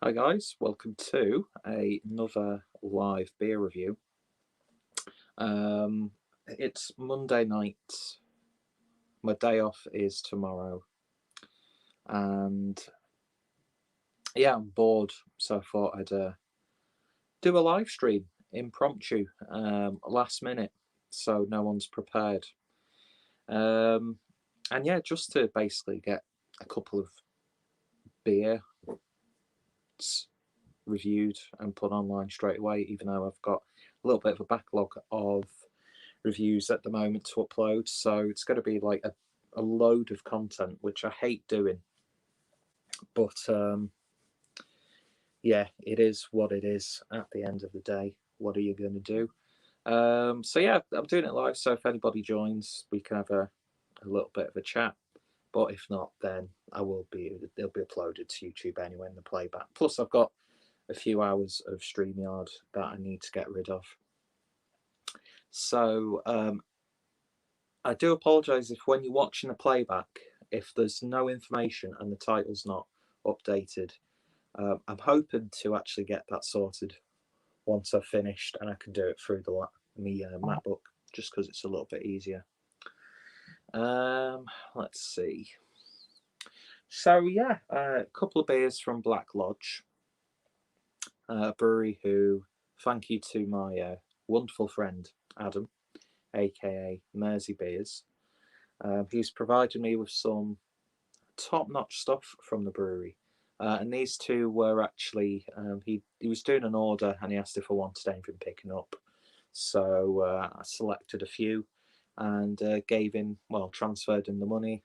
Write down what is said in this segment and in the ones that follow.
Hi guys, welcome to another live beer review. It's Monday night. My day off is tomorrow, and yeah, I'm bored, so I thought I'd do a live stream, impromptu, last minute, so no one's prepared. And yeah, just to basically get a couple of beer reviewed and put online straight away, even though I've got a little bit of a backlog of reviews at the moment to upload. So it's going to be like a load of content, which I hate doing. But yeah, it is what it is at the end of the day. What are you going to do? So yeah, I'm doing it live. So if anybody joins, we can have a little bit of a chat. But if not, then they'll be uploaded to YouTube anyway in the playback. Plus, I've got a few hours of StreamYard that I need to get rid of. So I do apologise if when you're watching the playback, if there's no information and the title's not updated. I'm hoping to actually get that sorted once I've finished and I can do it through the MacBook, just because it's a little bit easier. Let's see. So yeah, a couple of beers from Black Lodge, a brewery who, thank you to my wonderful friend Adam, aka Mersey Beers. He's provided me with some top-notch stuff from the brewery. And these two were actually, he was doing an order and he asked if I wanted anything picking up. So I selected a few and gave him, transferred him the money.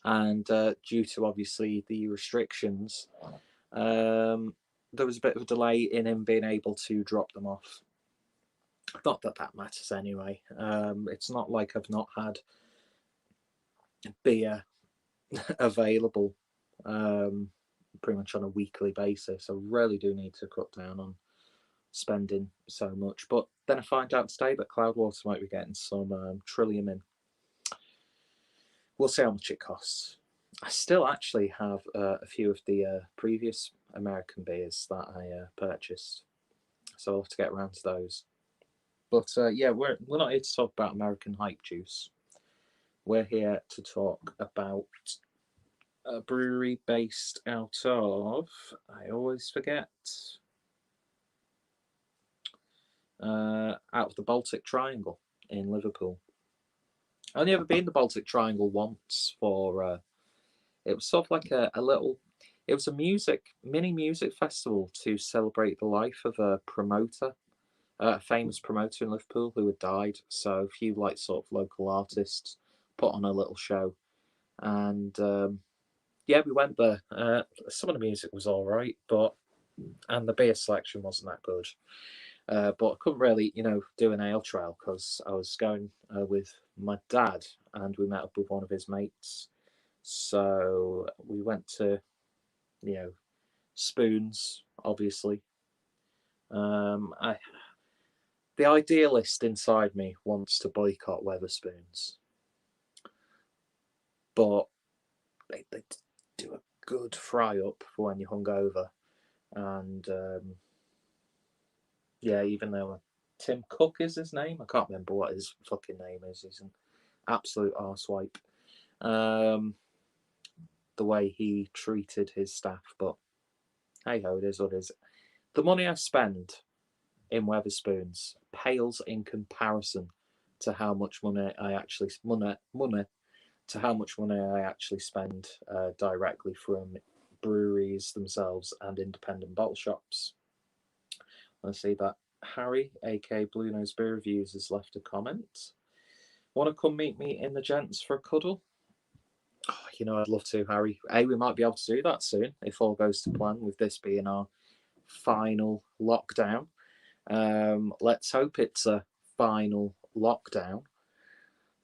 And due to obviously the restrictions, there was a bit of a delay in him being able to drop them off. Not that that matters anyway. It's not like I've not had beer available pretty much on a weekly basis. I really do need to cut down on spending so much. But then I find out today that Cloudwater might be getting some Trillium in. We'll see how much it costs. I still actually have a few of the previous American beers that I purchased, so I'll have to get around to those. But yeah, we're not here to talk about American hype juice. We're here to talk about a brewery based out of, I always forget, out of the Baltic Triangle in Liverpool. I've only ever been to the Baltic Triangle once for, it was sort of like a little, it was a mini music festival to celebrate the life of a promoter, a famous promoter in Liverpool who had died. So a few like sort of local artists put on a little show. And yeah, we went there. Some of the music was all right, and the beer selection wasn't that good. But I couldn't really, do an ale trial because I was going with my dad and we met up with one of his mates. So we went to, Spoons, obviously. The idealist inside me wants to boycott Weatherspoons, but they do a good fry up for when you're hungover. And yeah, even though Tim Cook is his name, I can't remember what his fucking name is. He's an absolute arsewipe. The way he treated his staff, but hey ho, it is what it is. The money I spend in Weatherspoons pales in comparison to how much money I actually spend directly from breweries themselves and independent bottle shops. I see that Harry, aka Blue Nose Beer Reviews, has left a comment. Want to come meet me in the gents for a cuddle? Oh, I'd love to, Harry. We might be able to do that soon if all goes to plan, with this being our final lockdown. Let's hope it's a final lockdown.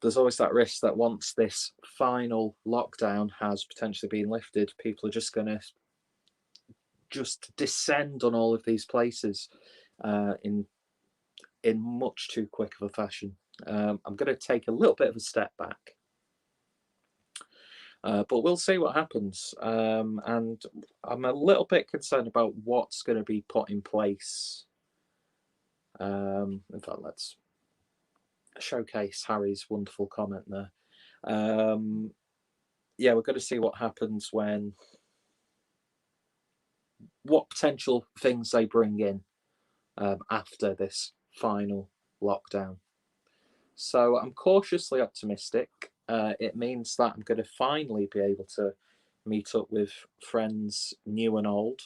There's always that risk that once this final lockdown has potentially been lifted, people are just going to descend on all of these places in much too quick of a fashion. I'm going to take a little bit of a step back. But we'll see what happens. And I'm a little bit concerned about what's going to be put in place. In fact, let's showcase Harry's wonderful comment there. Yeah, we're going to see what happens what potential things they bring in after this final lockdown. So I'm cautiously optimistic. It means that I'm going to finally be able to meet up with friends new and old.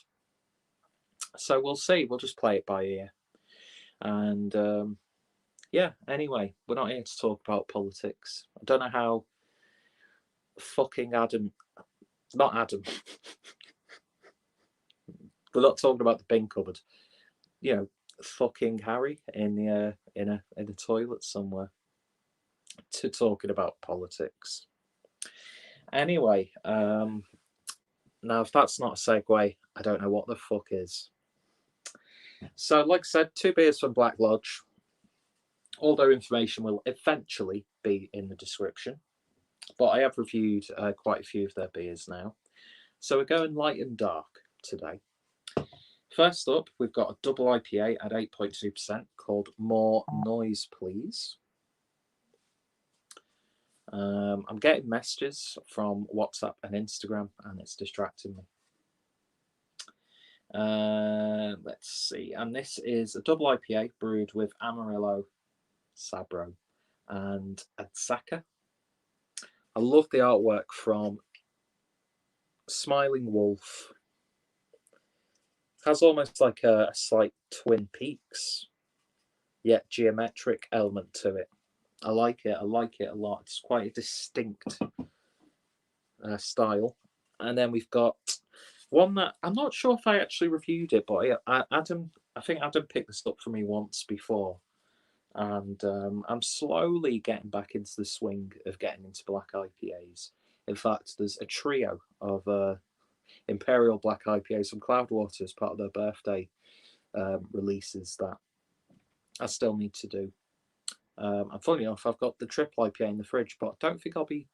So we'll see. We'll just play it by ear. And yeah, anyway, we're not here to talk about politics. I don't know how fucking not Adam. We're not talking about the bin cupboard. You know, fucking Harry in a toilet somewhere to talking about politics. Anyway, now if that's not a segue, I don't know what the fuck is. So, like I said, 2 beers from Black Lodge. All their information will eventually be in the description, but I have reviewed quite a few of their beers now. So we're going light and dark today. First up, we've got a double IPA at 8.2% called More Noise Please. I'm getting messages from WhatsApp and Instagram, and it's distracting me. Let's see. And this is a double IPA brewed with Amarillo, Sabro, and Azacca. I love the artwork from Smiling Wolf. Has almost like a slight Twin Peaks, yet geometric element to it. I like it. I like it a lot. It's quite a distinct style. And then we've got one that I'm not sure if I actually reviewed it, but I think Adam picked this up for me once before. And I'm slowly getting back into the swing of getting into black IPAs. In fact, there's a trio of Imperial Black IPAs from Cloudwater as part of their birthday releases that I still need to do. And funny enough, I've got the triple IPA in the fridge, but I don't think I'll be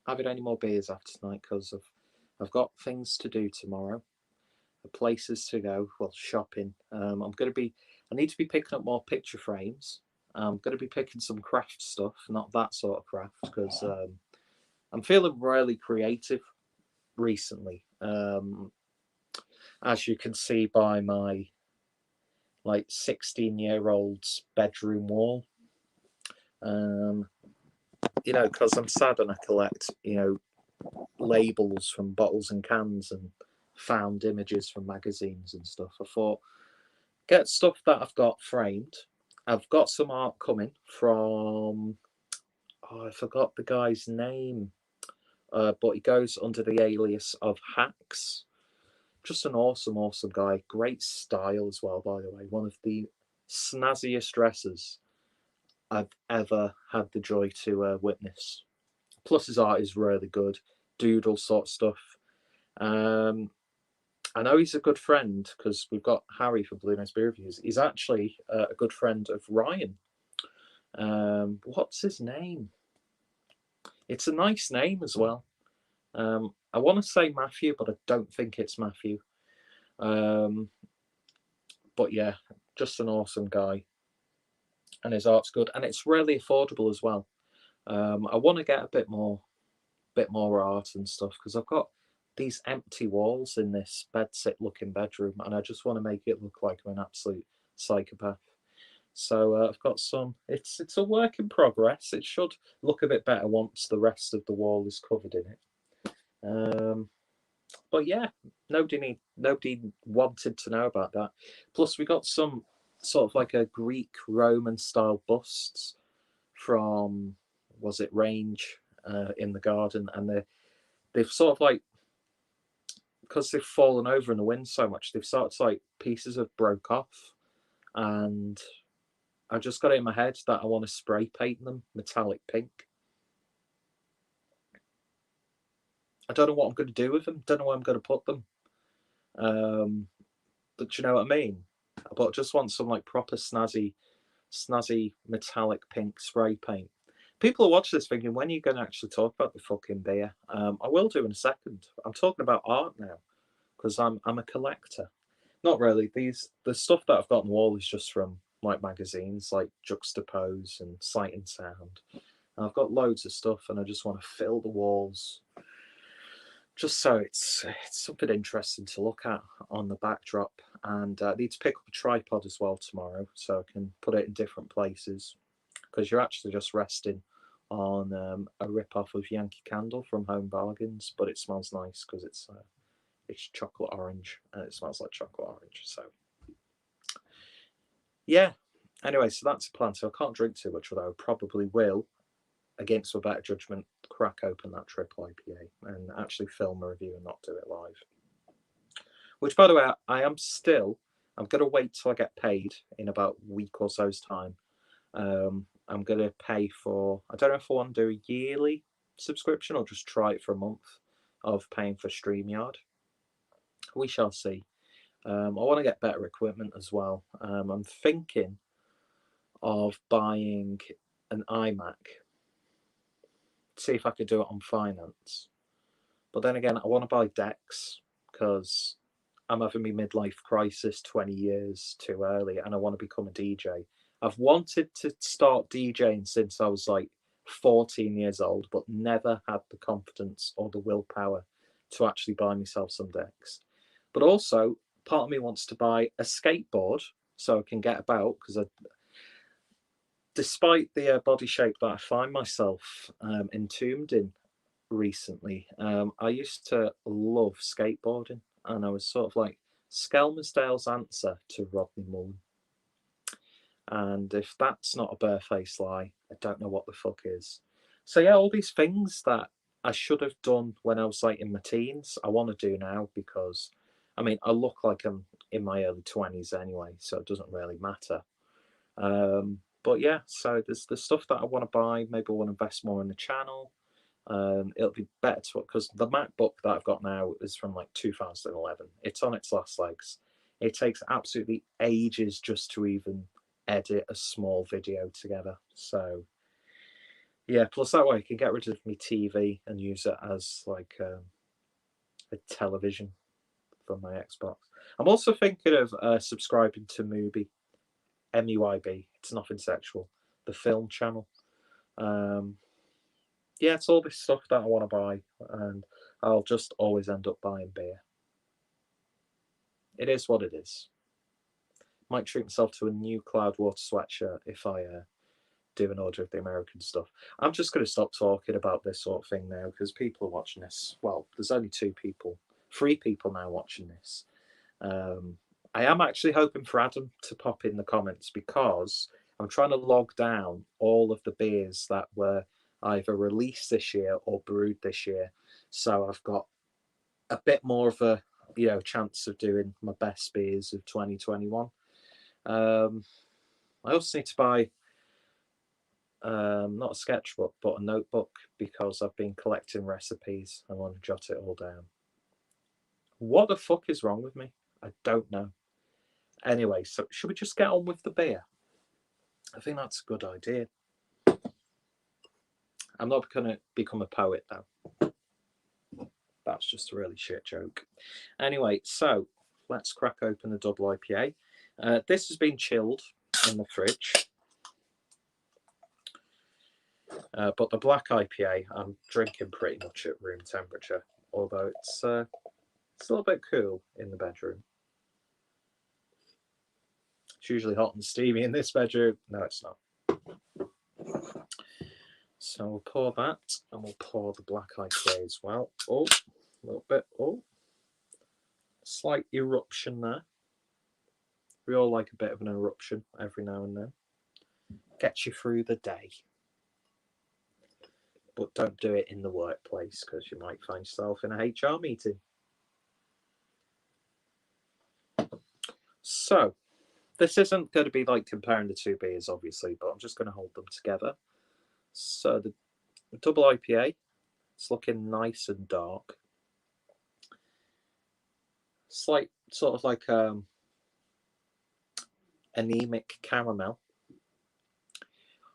having any more beers after tonight because I've got things to do tomorrow, places to go, well, shopping. I need to be picking up more picture frames. I'm going to be picking some craft stuff, not that sort of craft, because I'm feeling really creative recently. As you can see by my 16-year-old's bedroom wall. Because I'm sad and I collect, labels from bottles and cans and found images from magazines and stuff. I thought, get stuff that I've got framed. I've got some art coming from, I forgot the guy's name, but he goes under the alias of Hacks. Just an awesome, awesome guy. Great style as well, by the way. One of the snazziest dressers I've ever had the joy to witness. Plus, his art is really good. Doodle sort of stuff. I know he's a good friend because we've got Harry from Blue Nose Beer Reviews. He's actually a good friend of Ryan. What's his name? It's a nice name as well. I want to say Matthew, but I don't think it's Matthew. But yeah, just an awesome guy. And his art's good. And it's really affordable as well. I want to get a bit more art and stuff because I've got these empty walls in this bedsit looking bedroom and I just want to make it look like I'm an absolute psychopath. So I've got some, it's a work in progress. It should look a bit better once the rest of the wall is covered in it. But yeah, nobody wanted to know about that. Plus we got some sort of like a Greek Roman style busts from, was it Range in the garden, and they've sort of like, because they've fallen over in the wind so much, they've sort of like pieces have broke off, and I just got it in my head that I want to spray paint them metallic pink. I don't know what I'm going to do with them. Don't know where I'm going to put them. But you know what I mean? But I just want some like proper snazzy metallic pink spray paint. People are watching this thinking, when are you going to actually talk about the fucking beer? I will do in a second. I'm talking about art now because I'm a collector. Not really. The stuff that I've got on the wall is just from like magazines like Juxtapose and Sight and Sound. And I've got loads of stuff, and I just want to fill the walls just so it's something interesting to look at on the backdrop. And I need to pick up a tripod as well tomorrow so I can put it in different places, because you're actually just resting on a rip-off of Yankee Candle from Home Bargains, but it smells nice because it's chocolate orange and it smells like chocolate orange. So yeah, anyway, so that's the plan. So I can't drink too much, although I probably will, against my better judgment, crack open that triple IPA and actually film a review and not do it live. Which, by the way, I'm going to wait till I get paid in about a week or so's time. I'm going to pay for, I don't know if I want to do a yearly subscription or just try it for a month of paying for StreamYard. We shall see. I want to get better equipment as well. I'm thinking of buying an iMac, see if I could do it on finance. But then again, I want to buy decks because I'm having my midlife crisis 20 years too early and I want to become a DJ. I've wanted to start DJing since I was like 14 years old, but never had the confidence or the willpower to actually buy myself some decks. But also, part of me wants to buy a skateboard so I can get about, because despite the body shape that I find myself entombed in recently, I used to love skateboarding, and I was sort of like Skelmersdale's answer to Rodney Mullen. And if that's not a barefaced lie, I don't know what the fuck is. So yeah, all these things that I should have done when I was like in my teens, I want to do now, because I mean, I look like I'm in my early 20s anyway, so it doesn't really matter. But yeah, so there's the stuff that I want to buy. Maybe I want to invest more in the channel. It'll be better to, because the MacBook that I've got now is from like 2011. It's on its last legs. It takes absolutely ages just to even edit a small video together. So yeah, plus that way I can get rid of my TV and use it as like a television for my Xbox. I'm also thinking of subscribing to Mubi, MUIB. It's nothing sexual. The film channel. Yeah, it's all this stuff that I want to buy, and I'll just always end up buying beer. It is what it is. Might treat myself to a new Cloudwater sweatshirt if I do an order of the American stuff. I'm just going to stop talking about this sort of thing now, because people are watching this. Well, there's only 3 people now watching this. I am actually hoping for Adam to pop in the comments, because I'm trying to log down all of the beers that were either released this year or brewed this year. So I've got a bit more of a chance of doing my best beers of 2021. I also need to buy not a sketchbook but a notebook, because I've been collecting recipes. I want to jot it all down. What the fuck is wrong with me? I don't know. Anyway, so should we just get on with the beer? I think that's a good idea. I'm not going to become a poet though. That's just a really shit joke. Anyway, so let's crack open the double IPA. This has been chilled in the fridge. But the black IPA I'm drinking pretty much at room temperature, although it's a little bit cool in the bedroom. It's usually hot and steamy in this bedroom. No, it's not. So we'll pour that, and we'll pour the black IPA as well. Oh, a little bit. Oh, slight eruption there. We all like a bit of an eruption every now and then. Gets you through the day. But don't do it in the workplace, because you might find yourself in a HR meeting. So, this isn't going to be like comparing the 2 beers, obviously, but I'm just going to hold them together. So, the double IPA, it's looking nice and dark. Slight, sort of like anemic caramel.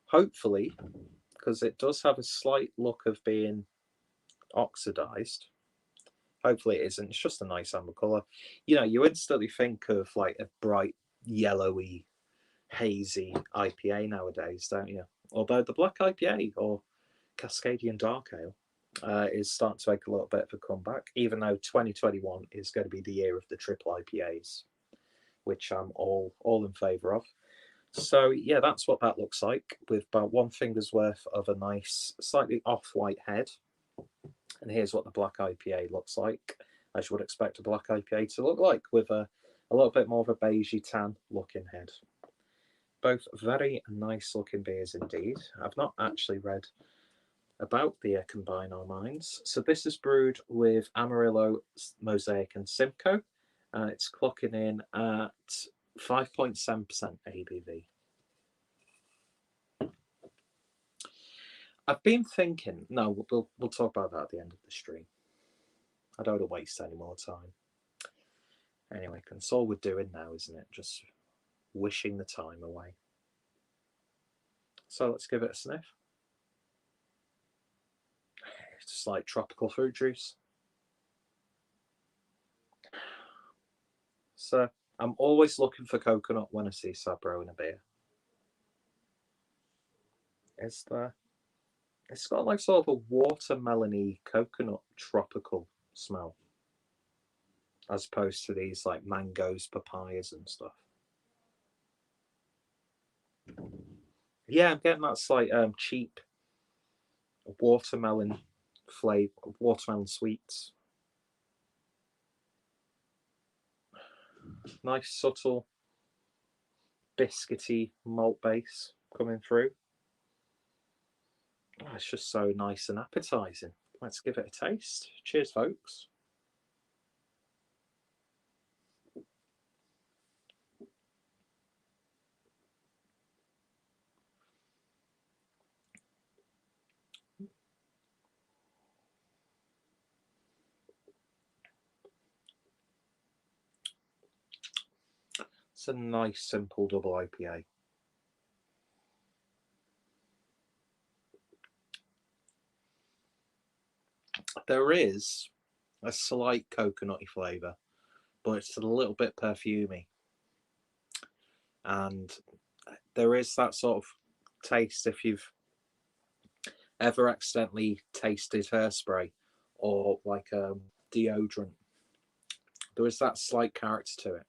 Hopefully, because it does have a slight look of being oxidized. Hopefully it isn't. It's just a nice amber colour. You know, you instantly think of like a bright yellowy, hazy IPA nowadays, don't you? Although the black IPA or Cascadian Dark Ale is starting to make a little bit of a comeback, even though 2021 is going to be the year of the triple IPAs, which I'm all in favour of. So yeah, that's what that looks like, with about one finger's worth of a nice, slightly off-white head. And here's what the black IPA looks like, as you would expect a black IPA to look like, with a little bit more of a beigey tan looking head. Both very nice looking beers indeed. I've not actually read about the Combine Our Minds. So this is brewed with Amarillo, Mosaic and Simcoe. It's clocking in at 5.7% ABV. I've been thinking, no, we'll talk about that at the end of the stream. I don't want to waste any more time. Anyway, that's all we're doing now, isn't it? Just wishing the time away. So let's give it a sniff. It's just like tropical fruit juice. So I'm always looking for coconut when I see Sabro in a beer. Is there? It's got like sort of a watermelony coconut tropical smell, as opposed to these like mangoes, papayas and stuff. Yeah, I'm getting that slight cheap watermelon flavor, watermelon sweets. Nice subtle biscuity malt base coming through. Oh, it's just so nice and appetizing. Let's give it a taste. Cheers, folks. It's a nice, simple double IPA. There is a slight coconutty flavour, but it's a little bit perfumey. And there is that sort of taste if you've ever accidentally tasted hairspray or like deodorant. There is that slight character to it.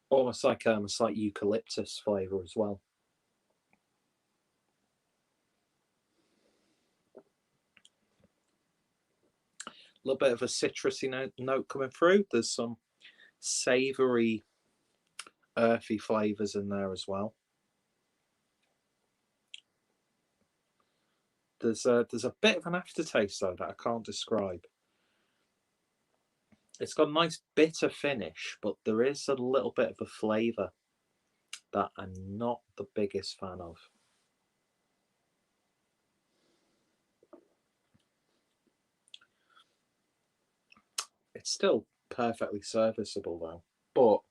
Almost like a slight eucalyptus flavour as well. A little bit of a citrusy note coming through. There's some savoury, earthy flavours in there as well. There's a bit of an aftertaste though that I can't describe. It's got a nice bitter finish, but there is a little bit of a flavour that I'm not the biggest fan of. It's still perfectly serviceable though, but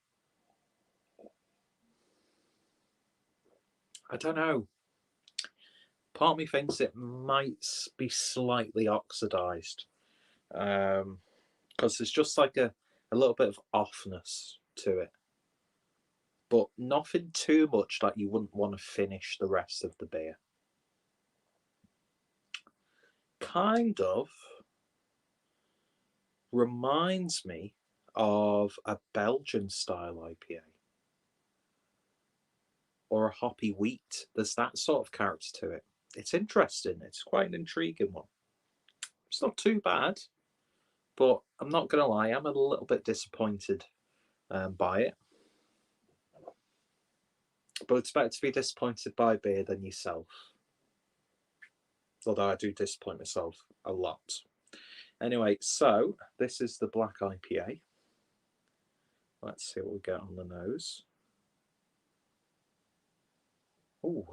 I don't know. Part of me thinks it might be slightly oxidized, because there's just like a little bit of offness to it, but nothing too much that you wouldn't want to finish the rest of the beer. Kind of reminds me of a Belgian style IPA or a hoppy wheat. There's that sort of character to it. It's interesting. It's quite an intriguing one. It's not too bad, but I'm not going to lie, I'm a little bit disappointed by it. But it's better to be disappointed by beer than yourself. Although I do disappoint myself a lot. Anyway, so this is the black IPA. Let's see what we get on the nose. Ooh.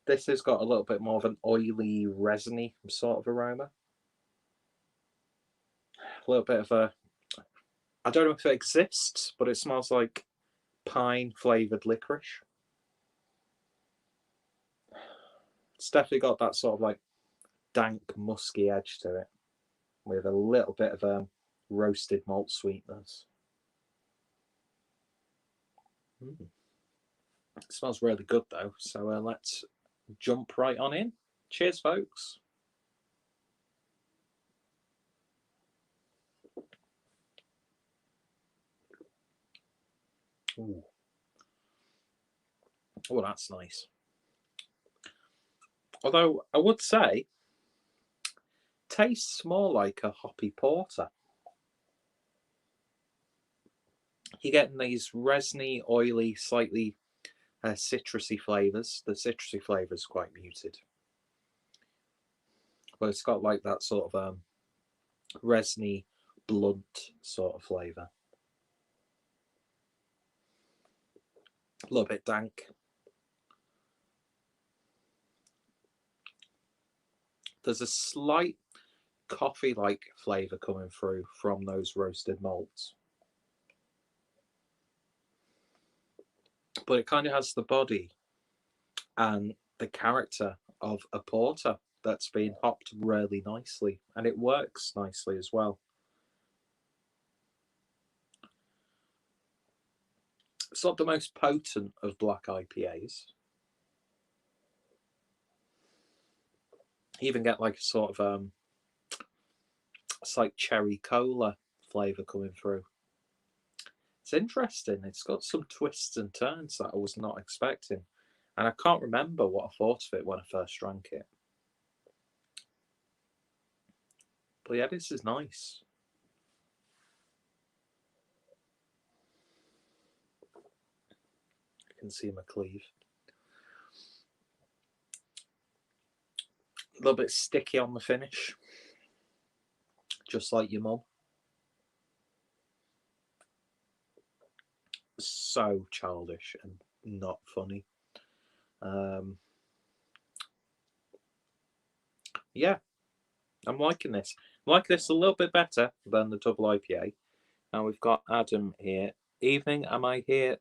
This has got a little bit more of an oily, resiny sort of aroma. A little bit of a, I don't know if it exists, but it smells like pine flavoured licorice. It's definitely got that sort of like dank, musky edge to it, with a little bit of roasted malt sweetness. It smells really good though, so let's jump right on in. Cheers, folks. Ooh. Oh, that's nice. Although I would say, tastes more like a hoppy porter. You're getting these resiny, oily, slightly citrusy flavours. The citrusy flavour is quite muted, but it's got like that sort of resiny, blunt sort of flavour. A little bit dank. There's a slight coffee-like flavour coming through from those roasted malts, but it kind of has the body and the character of a porter that's been hopped really nicely, and it works nicely as well. It's not the most potent of black IPAs. You even get like a sort of it's like cherry cola flavour coming through. It's interesting. It's got some twists and turns that I was not expecting, and I can't remember what I thought of it when I first drank it. But yeah, this is nice. You can see my cleave. A little bit sticky on the finish, just like your mum. So childish and not funny. Yeah, I'm liking this. I like this a little bit better than the double IPA. Now we've got Adam here. Evening, am I here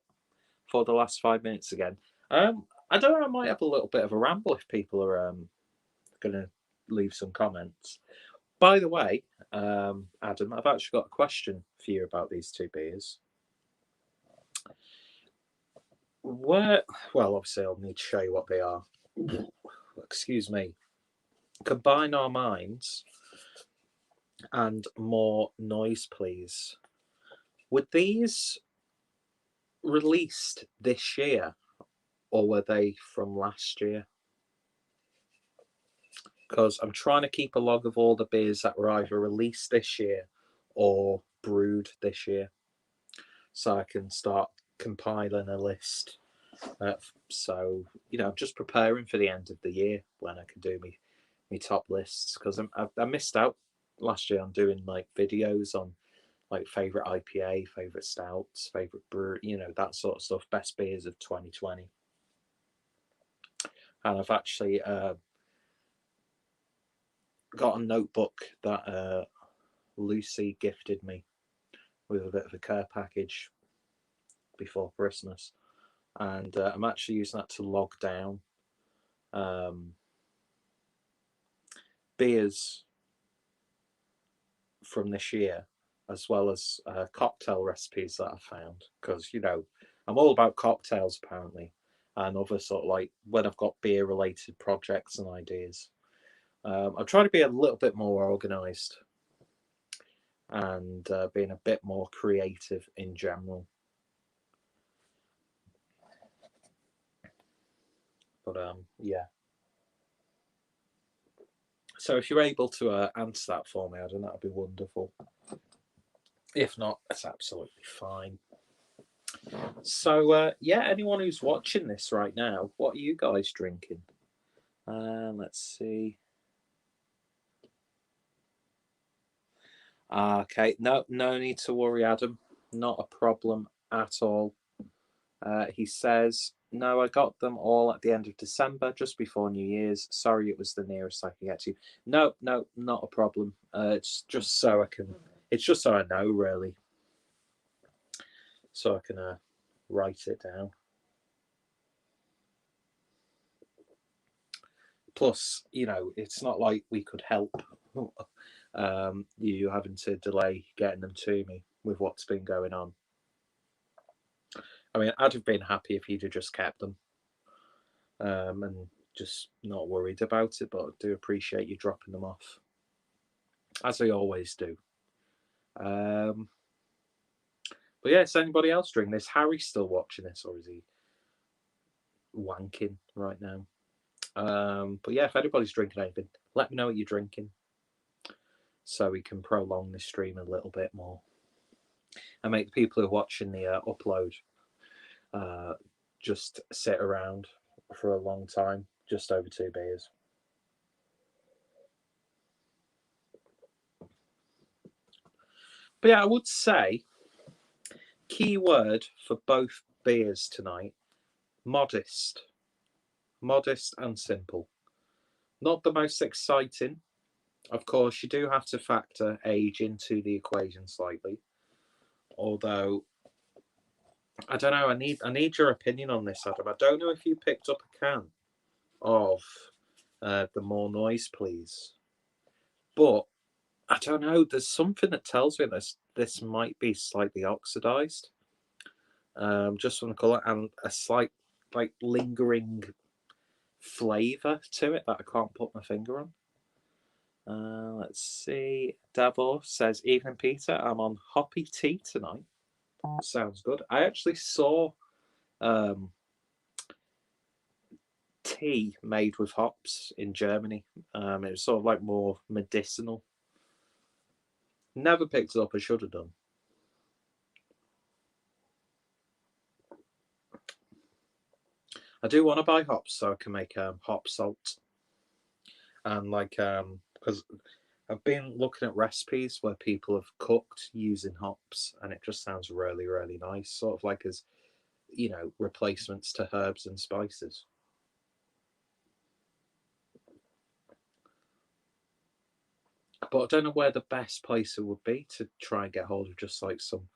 for the last 5 minutes again? I don't know, I might have a little bit of a ramble if people are going to leave some comments. By the way, Adam, I've actually got a question for you about these two beers. Well, obviously I'll need to show you what they are. Excuse me. Combine our minds and more noise, please. Were these released this year, or were they from last year? Because I'm trying to keep a log of all the beers that were either released this year or brewed this year, so I can start compiling a list. So, I'm just preparing for the end of the year when I can do me top lists, because I missed out last year on doing like videos on like favorite IPA, favorite stouts, favorite brew, that sort of stuff, best beers of 2020. And I've actually got a notebook that Lucy gifted me with a bit of a care package before Christmas, and I'm actually using that to log down beers from this year, as well as cocktail recipes that I've found, because I'm all about cocktails apparently, and other sort of like when I've got beer related projects and ideas. I'm trying to be a little bit more organized and being a bit more creative in general. But yeah. So if you're able to answer that for me, Adam, that would be wonderful. If not, that's absolutely fine. So yeah, anyone who's watching this right now, what are you guys drinking? Let's see. Okay, no need to worry, Adam. Not a problem at all. He says, no, I got them all at the end of December, just before New Year's. Sorry, it was the nearest I could get to. No, not a problem. It's just so I can. It's just so I know, really, so I can write it down. Plus, it's not like we could help you having to delay getting them to me with what's been going on. I mean, I'd have been happy if you'd have just kept them and just not worried about it, but I do appreciate you dropping them off, as I always do. But yeah, is anybody else drinking this? Harry still watching this, or is he wanking right now? But yeah, if anybody's drinking anything, let me know what you're drinking, so we can prolong this stream a little bit more and make the people who are watching the upload just sit around for a long time, just over 2 beers. But yeah, I would say key word for both beers tonight: modest. Modest and simple. Not the most exciting. Of course, you do have to factor age into the equation slightly. Although, I don't know, I need your opinion on this, Adam. I don't know if you picked up a can of the More Noise, Please. But I don't know, there's something that tells me this might be slightly oxidized. Just from the colour, and a slight lingering flavour to it that I can't put my finger on. Let's see. Davor says, "Evening, Peter. I'm on hoppy tea tonight." Sounds good. I actually saw tea made with hops in Germany. It was sort of like more medicinal. Never picked it up. I should have done. I do want to buy hops so I can make hop salt. And because I've been looking at recipes where people have cooked using hops, and it just sounds really, really nice. Sort of like as, replacements to herbs and spices. But I don't know where the best place it would be to try and get hold of just like some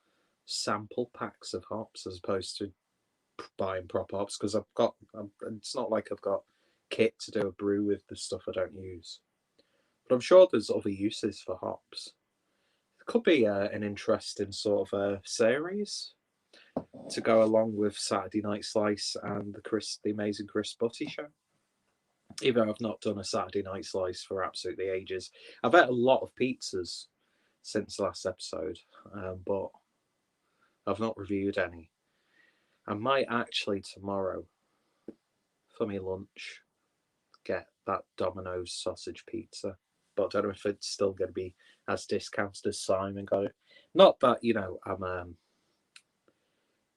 sample packs of hops as opposed to buying proper hops, because it's not like I've got kit to do a brew with the stuff I don't use. But I'm sure there's other uses for hops. It could be an interesting sort of series to go along with Saturday Night Slice and the Amazing Chris Butty Show. Even though I've not done a Saturday Night Slice for absolutely ages. I've had a lot of pizzas since last episode, but I've not reviewed any. I might actually tomorrow, for my lunch, get that Domino's sausage pizza. But I don't know if it's still going to be as discounted as Simon got it. Not that, I'm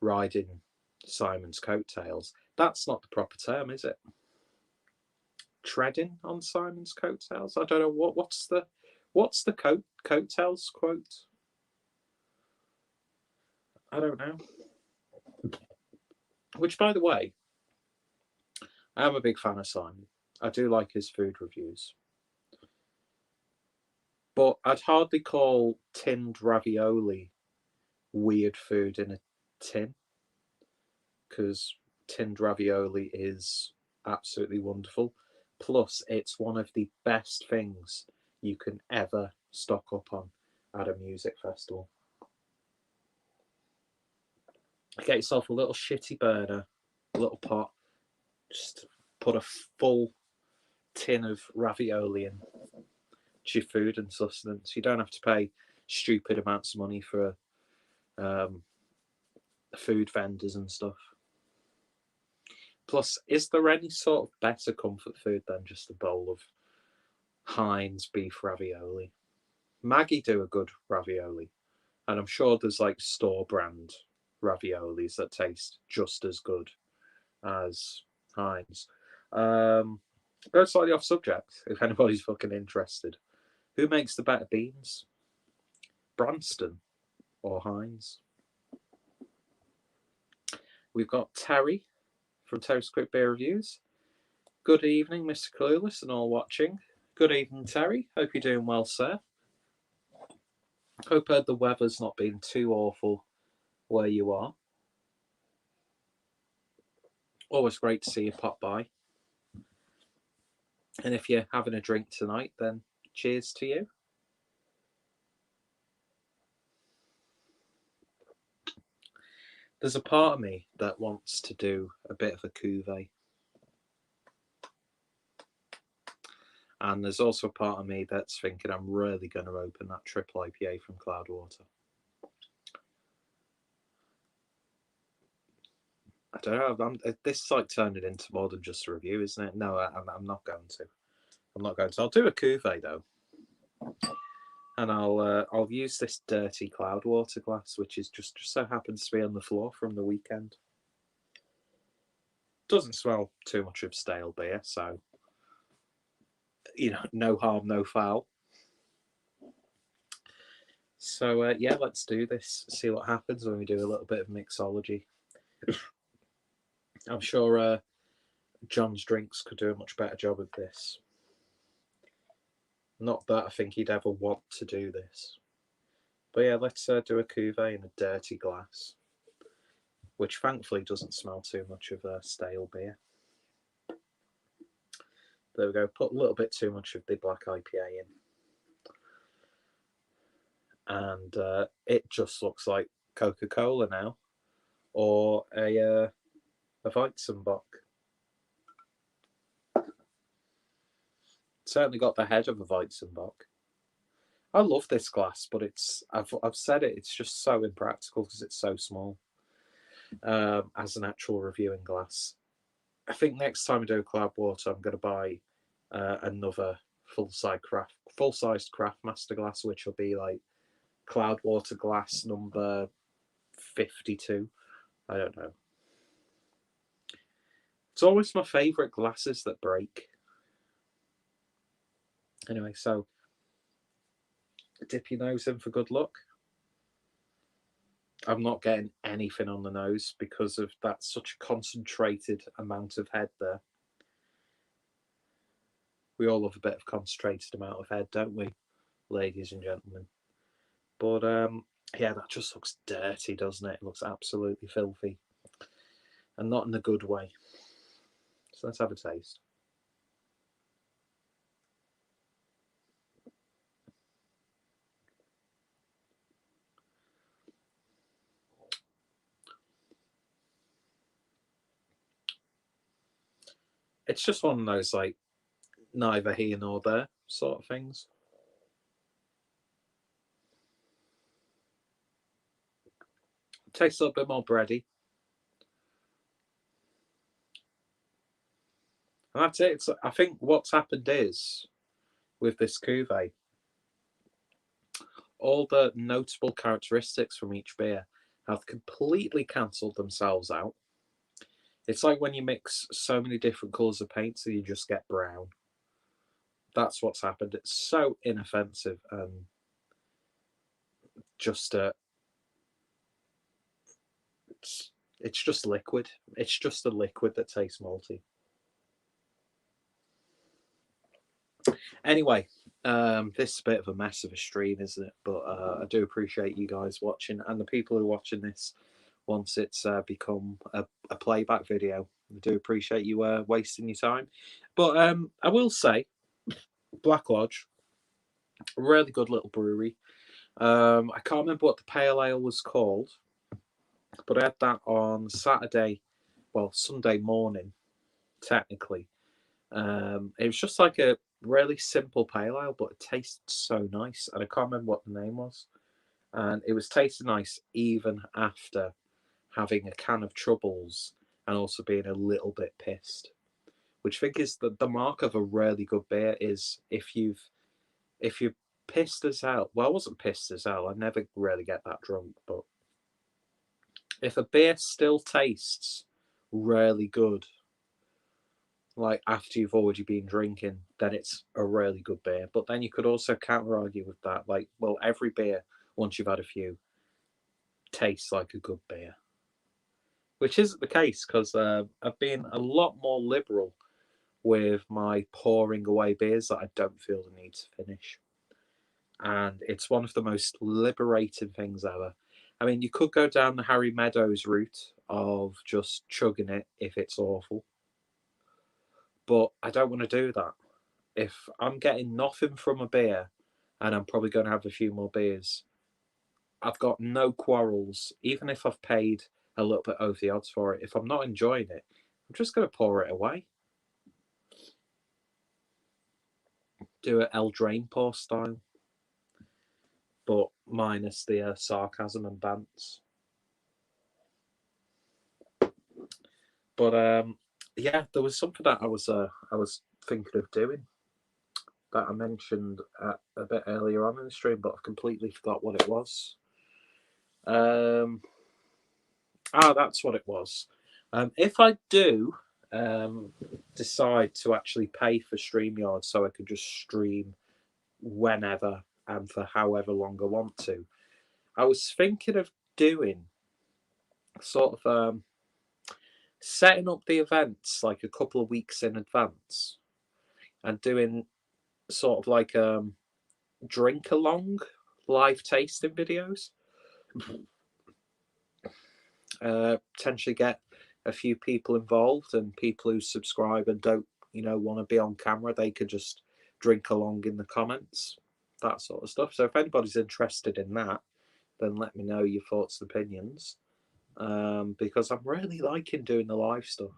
riding Simon's coattails. That's not the proper term, is it? Treading on Simon's coattails? I don't know what's the coattails quote? I don't know. Which, by the way, I am a big fan of Simon. I do like his food reviews. But I'd hardly call tinned ravioli weird food in a tin, because tinned ravioli is absolutely wonderful. Plus, it's one of the best things you can ever stock up on at a music festival. Get yourself a little shitty burner, a little pot, just put a full tin of ravioli in. It's your food and sustenance. You don't have to pay stupid amounts of money for food vendors and stuff. Plus, is there any sort of better comfort food than just a bowl of Heinz beef ravioli? Maggie do a good ravioli, and I'm sure there's like store brand raviolis that taste just as good as Heinz. Go slightly off subject if anybody's fucking interested. Who makes the better beans? Branston or Heinz? We've got Terry from Terry's Quick Beer Reviews. Good evening, Mr. Clueless and all watching. Good evening, Terry. Hope you're doing well, sir. Hope the weather's not been too awful where you are. Always great to see you pop by. And if you're having a drink tonight, then cheers to you. There's a part of me that wants to do a bit of a cuvee. And there's also a part of me that's thinking I'm really going to open that triple IPA from Cloudwater. I don't know. This is like turning into more than just a review, isn't it? No, I'm not going to. I'm not going to. I'll do a cuvee though, and I'll use this dirty Cloudwater glass, which is just so happens to be on the floor from the weekend. Doesn't smell too much of stale beer, so no harm, no foul. So yeah, let's do this. See what happens when we do a little bit of mixology. I'm sure John's Drinks could do a much better job of this. Not that I think he'd ever want to do this. But yeah, let's do a cuvee in a dirty glass, which thankfully doesn't smell too much of stale beer. There we go. Put a little bit too much of the black IPA in. And it just looks like Coca-Cola now, or a Weizenbock. Certainly got the head of a Weizenbock. I love this glass, but I've said it's just so impractical because it's so small. As an actual reviewing glass, I think next time I do Cloudwater, I'm going to buy another full-sized craft master glass, which will be like Cloudwater glass number 52. I don't know. It's always my favourite glasses that break. Anyway, so dip your nose in for good luck. I'm not getting anything on the nose because of that such a concentrated amount of head there. We all love a bit of concentrated amount of head, don't we, ladies and gentlemen? But yeah, that just looks dirty, doesn't it? It looks absolutely filthy. And not in a good way. So let's have a taste. It's just one of those, like, neither here nor there sort of things. It tastes a little bit more bready. And that's it. I think what's happened is, with this cuvee, all the notable characteristics from each beer have completely cancelled themselves out. It's like when you mix so many different colours of paint so you just get brown. That's what's happened. It's so inoffensive and just it's just liquid. It's just a liquid that tastes malty. Anyway, this is a bit of a mess of a stream, isn't it? But I do appreciate you guys watching, and the people who are watching this once it's become a playback video. I do appreciate you wasting your time. But I will say, Black Lodge, a really good little brewery. I can't remember what the pale ale was called, but I had that on Sunday morning, technically. It was just like a really simple pale ale, but it tasted so nice. And I can't remember what the name was. And it was tasting nice even after having a can of Troubles and also being a little bit pissed. Which I think is the mark of a really good beer is if you're pissed as hell. Well, I wasn't pissed as hell. I never really get that drunk, but if a beer still tastes really good, like after you've already been drinking, then it's a really good beer. But then you could also counter argue with that, like, well, every beer, once you've had a few, tastes like a good beer. Which isn't the case, because I've been a lot more liberal with my pouring away beers that I don't feel the need to finish. And it's one of the most liberating things ever. I mean, you could go down the Harry Meadows route of just chugging it if it's awful. But I don't want to do that. if I'm getting nothing from a beer, and I'm probably going to have a few more beers, I've got no quarrels, even if I've paid a little bit over the odds for it. If I'm not enjoying it, I'm just going to pour it away. Do it El Drain pour style, but minus the sarcasm and bants. But yeah, there was something that I was thinking of doing that I mentioned a bit earlier on in the stream, but I've completely forgot what it was. That's what it was. If I do decide to actually pay for StreamYard so I could just stream whenever and for however long I want to, I was thinking of doing sort of setting up the events like a couple of weeks in advance and doing sort of like drink along live tasting videos. Potentially get a few people involved, and people who subscribe and don't want to be on camera, they could just drink along in the comments, that sort of stuff. So if anybody's interested in that, then let me know your thoughts and opinions, because I'm really liking doing the live stuff.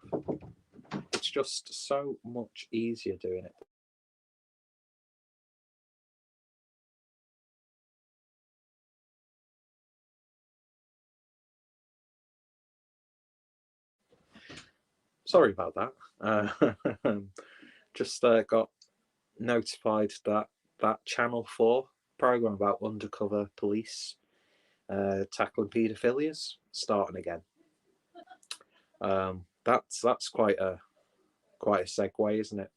It's just so much easier doing it. Sorry about that. Just got notified that Channel 4 program about undercover police tackling paedophilias starting again. That's quite a segue, isn't it?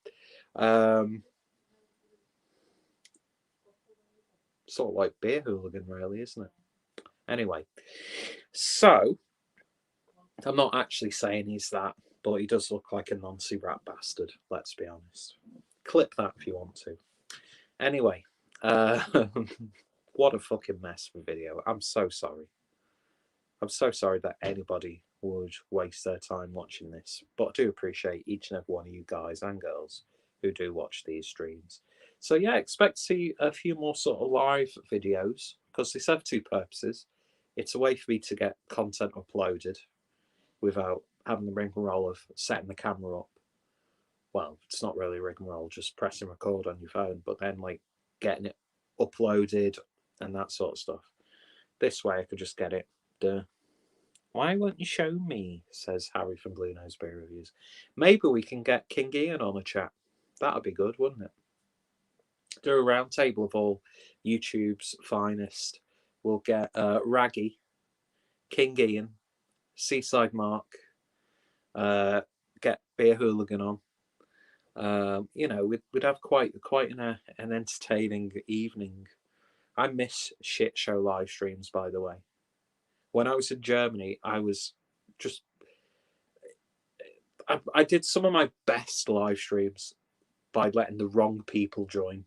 Sort of like beer hooligan, really, isn't it? Anyway, so I'm not actually saying he's that, but he does look like a Nancy rat bastard. Let's be honest. Clip that if you want to. Anyway, what a fucking mess of a video. I'm so sorry. I'm so sorry that anybody would waste their time watching this, but I do appreciate each and every one of you guys and girls who do watch these streams. So yeah, expect to see a few more sort of live videos, because they serve two purposes. It's a way for me to get content uploaded without having the rigmarole of setting the camera up. Well, it's not really a rigmarole, just pressing record on your phone, but then like getting it uploaded and that sort of stuff. This way I could just get it. Why won't you show me? Says Harry from Blue Nose Beer Reviews. Maybe we can get King Ian on a chat. That'd be good, wouldn't it? Do a round table of all YouTube's finest. We'll get Raggy, King Ian, Seaside Mark, get Beer Hooligan on. We'd have quite an entertaining evening. I miss shit show live streams, by the way. When I was in Germany, I was just I did some of my best live streams by letting the wrong people join.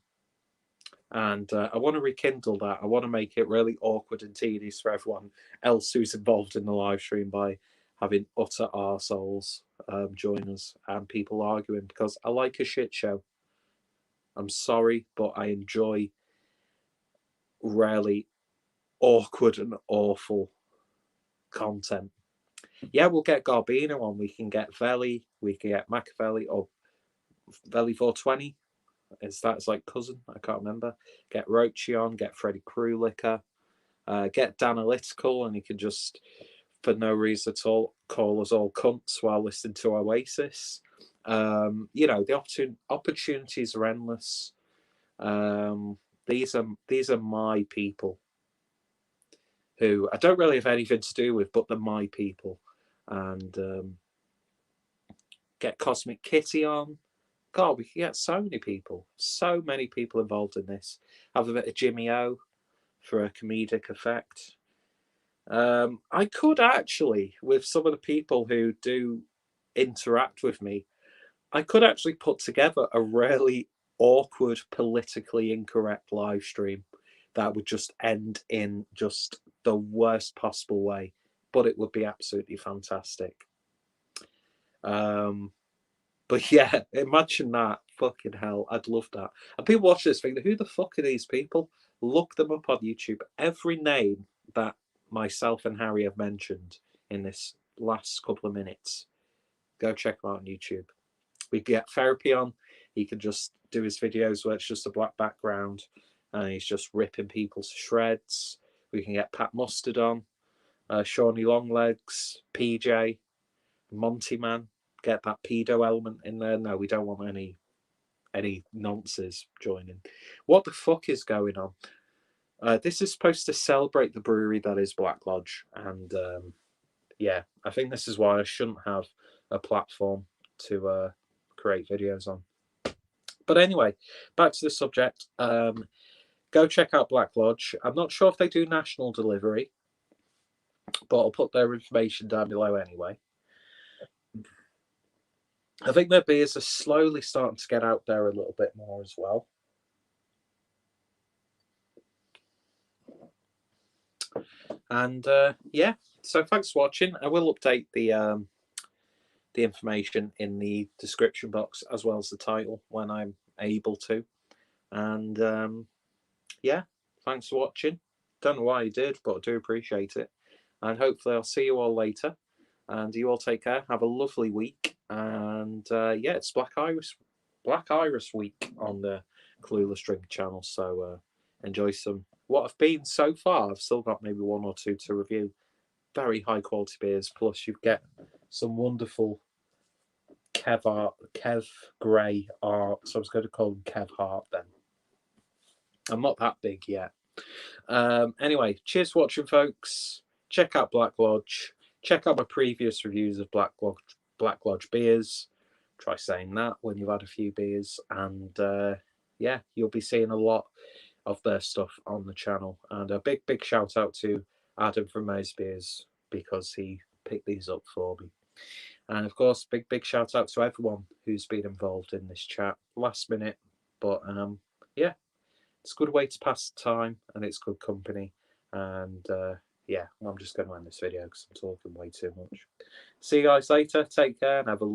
And I want to rekindle that. I want to make it really awkward and tedious for everyone else who's involved in the live stream by having utter arseholes join us and people arguing, because I like a shit show. I'm sorry, but I enjoy really awkward and awful content. Yeah, we'll get Garbino on. We can get Veli. We can get Machiavelli or Veli 420. Is that his like cousin? I can't remember. Get Rochi on. Get Freddie Krulicker. Get Dan Analytical, and he can just, for no reason at all, call us all cunts while listening to Oasis. The opportunities are endless. These are my people, who I don't really have anything to do with, but they're my people. And get Cosmic Kitty on. God, we can get so many people involved in this. Have a bit of Jimmy O for a comedic effect. I could actually, with some of the people who do interact with me, I could actually put together a really awkward, politically incorrect live stream that would just end in just the worst possible way, but it would be absolutely fantastic. But yeah, imagine that. Fucking hell. I'd love that. And people watch this think, who the fuck are these people? Look them up on YouTube. Every name that myself and Harry have mentioned in this last couple of minutes, go check them out on YouTube. We get Therapy on. He can just do his videos where it's just a black background and he's just ripping people to shreds. We can get Pat Mustard on, Shawnee Longlegs, PJ, Monty Man. Get that pedo element in there. No, we don't want any nonsense joining. What the fuck is going on? This is supposed to celebrate the brewery that is Black Lodge, and yeah, I think this is why I shouldn't have a platform to create videos on. But anyway, back to the subject. Go check out Black Lodge. I'm not sure if they do national delivery, but I'll put their information down below anyway. I think their beers are slowly starting to get out there a little bit more as well. And yeah, so thanks for watching. I will update the information in the description box as well as the title when I'm able to. And yeah, thanks for watching. Don't know why you did, but I do appreciate it. And hopefully I'll see you all later. And you all take care. Have a lovely week. And yeah, it's Black Iris week on the Clueless Drink channel. So enjoy some. What have been so far, I've still got maybe one or two to review. Very high quality beers. Plus you get some wonderful Kev Grey art. So I was going to call him Kev Hart then. I'm not that big yet. Anyway, cheers for watching, folks. Check out Black Lodge. Check out my previous reviews of Black Lodge beers. Try saying that when you've had a few beers. And yeah, you'll be seeing a lot of their stuff on the channel. And a big shout out to Adam from Maze Beers because he picked these up for me. And of course, big shout out to everyone who's been involved in this chat. Last minute, but yeah, it's a good way to pass the time and it's good company. And yeah, I'm just going to end this video because I'm talking way too much. See you guys later. Take care and have a